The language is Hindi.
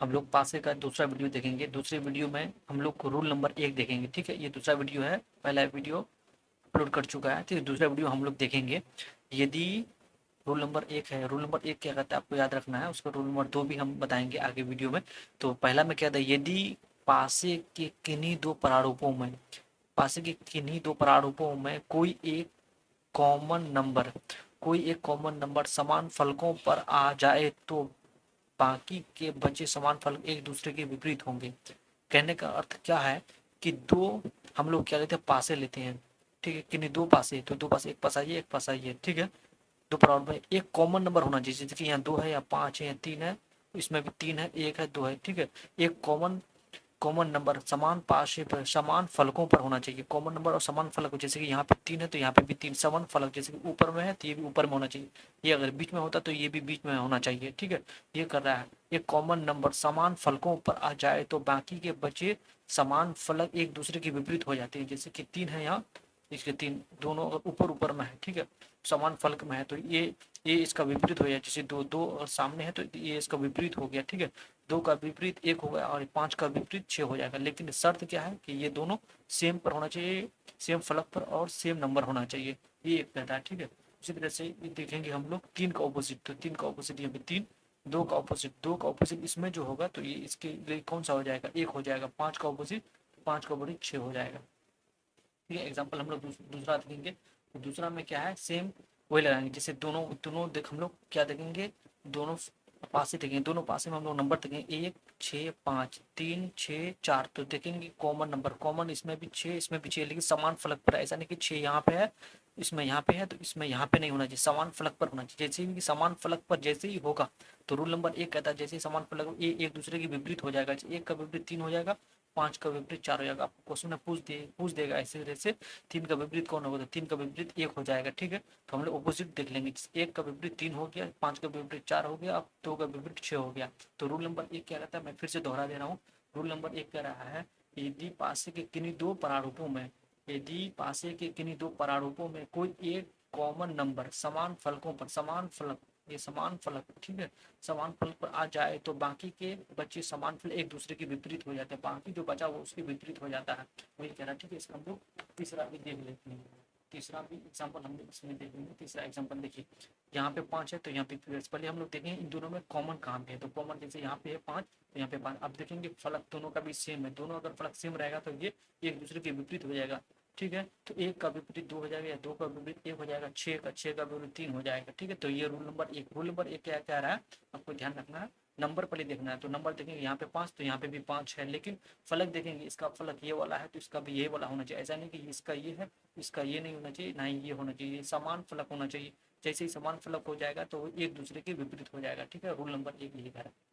हम लोग पासे का दूसरा वीडियो देखेंगे। दूसरे वीडियो में हम लोग को रूल नंबर 1 देखेंगे, ठीक है। ये दूसरा वीडियो है, पहला वीडियो अपलोड कर चुका है, ठीक है। दूसरा वीडियो हम लोग देखेंगे। यदि रूल नंबर 1 है, रूल नंबर 1 क्या कहता है आपको याद रखना है, उसका रूल नंबर 2 भी हम बताएंगे आगे वीडियो में। तो पहला में क्या था, यदि पासे के किन्हीं दो प्रारूपों में, पासे के किन्हीं दो प्रारूपों में कोई एक कॉमन नंबर समान फलकों पर आ जाए तो बाकी के बचे समान फलक एक दूसरे के विपरीत होंगे। कहने का अर्थ क्या है कि दो हम लोग क्या लेते हैं, पासे लेते हैं, ठीक है। किन्हीं दो पासे, तो दो पासे, एक पासा ये, एक पासा ये, ठीक है। दो प्रारूप में एक कॉमन नंबर होना चाहिए, जैसे कि यहाँ 2 है या 5 है या 3 है, इसमें भी 3 है, 1 है, 2 है, ठीक है। एक कॉमन कॉमन नंबर समान पाशे पर समान फलकों पर होना चाहिए। कॉमन नंबर और समान फलक, जैसे कि यहाँ पे 3 है तो यहाँ पे भी 3 समान फलक, जैसे कि ऊपर में है तो ये भी ऊपर में होना चाहिए, ये अगर बीच में होता तो ये भी बीच में होना चाहिए, ठीक है। ये कर रहा है, एक कॉमन नंबर समान फलकों पर आ जाए तो बाकी के बचे समान फलक एक दूसरे के विपरीत हो जाते हैं। जैसे कि 3 है यहाँ, इसके 3 दोनों अगर ऊपर ऊपर में है, ठीक है, समान फलक में है, तो ये इसका विपरीत हो गया। जैसे दो दो और सामने है तो ये इसका विपरीत हो गया, ठीक है। 2 का विपरीत 1 होगा और 5 का विपरीत 6 हो जाएगा। लेकिन शर्त क्या है कि ये दोनों सेम पर होना चाहिए, सेम फलक पर और सेम नंबर होना चाहिए, ये एक कहता है, ठीक है। इसी तरह से देखेंगे हम लोग 3 का ऑपोजिट, तो 3 का ऑपोजिट यहाँ पे 3, 2 का ऑपोजिट इसमें जो होगा तो ये इसके लिए कौन सा हो जाएगा, 1 हो जाएगा। 5 का ऑपोजिट 6 हो जाएगा, ठीक है। एग्जाम्पल हम लोग दूसरा देखेंगे। तो दूसरा में क्या है, सेम वही लगाएंगे, जैसे दोनों दोनों देख हम लोग क्या देखेंगे, दोनों पासे देखेंगे, दोनों पासे में हम लोग नंबर देखेंगे 1 6 5 3 6 4, तो देखेंगे कॉमन नंबर, कॉमन इसमें भी 6 इसमें भी 6, लेकिन समान फलक पर, ऐसा नहीं कि 6 यहाँ पे है इसमें यहाँ पे है तो इसमें यहाँ पे नहीं होना चाहिए, समान फलक पर होना चाहिए। जैसे ही समान फलक पर जैसे ही होगा तो रूल नंबर 1 कहता है जैसे ही समान फलक एक दूसरे के विपरीत हो जाएगा, 1 का विपरीत 3 हो जाएगा, 5 का विपरीत 4 हो जाएगा। आपको क्वेश्चन में पूछ देगा ऐसे तरह से, 3 का विपरीत कौन होगा, तो 3 का विपरीत 1 हो जाएगा, ठीक है। तो हम लोग ऑपोजिट देख लेंगे, 1 का विपरीत 3 हो गया, 5 का विपरीत 4 हो गया, अब 2 का विपरीत 6 हो गया। तो रूल नंबर 1 क्या रहता है, मैं फिर से दोहरा दे रहा हूँ। रूल नंबर 1 कह रहा है, यदि पासे के किन्हीं दो प्रारूपों में, यदि पासे के किन्हीं दो प्रारूपों में कोई एक कॉमन नंबर समान फलकों पर, समान फलक, ये समान फलक, ठीक है, समान फलक पर आ जाए तो बाकी के बच्चे समान फल एक दूसरे के विपरीत हो जाते हैं, बाकी जो बचा वो उसके विपरीत हो जाता है, वही कह रहा है, ठीक है। इसका हम लोग तीसरा भी देख लेते हैं, तीसरा भी एग्जाम्पल हम लोग इसमें देखेंगे। तीसरा एग्जाम्पल देखिए, यहाँ पे 5 है तो यहाँ पे पहले हम लोग देखेंगे इन दोनों में कॉमन कहाँ पे है, तो कॉमन जैसे यहाँ पे है 5 तो यहाँ पे 5। अब देखेंगे फलक दोनों का भी सेम है, दोनों अगर फलक सेम रहेगा तो ये एक दूसरे के विपरीत हो जाएगा, ठीक है। तो 1 का विपरीत 2 हो जाएगा या 2 का विपरीत 1 हो जाएगा, 6 का विपरीत 3 हो जाएगा, ठीक है। तो ये रूल नंबर 1, रूल नंबर 1 क्या कह रहा है, आपको ध्यान रखना है, नंबर पहले देखना है। तो नंबर देखेंगे यहाँ पे 5 तो यहाँ पे भी 5 है, लेकिन फलक देखेंगे, इसका फलक ये वाला है तो इसका भी ये वाला होना चाहिए। ऐसा नहीं कि इसका ये है इसका ये नहीं होना चाहिए, ना ही ये होना चाहिए, समान फलक होना चाहिए। जैसे ही समान फलक हो जाएगा तो एक दूसरे के विपरीत हो जाएगा, ठीक है। रूल नंबर 1 यही कह रहा है।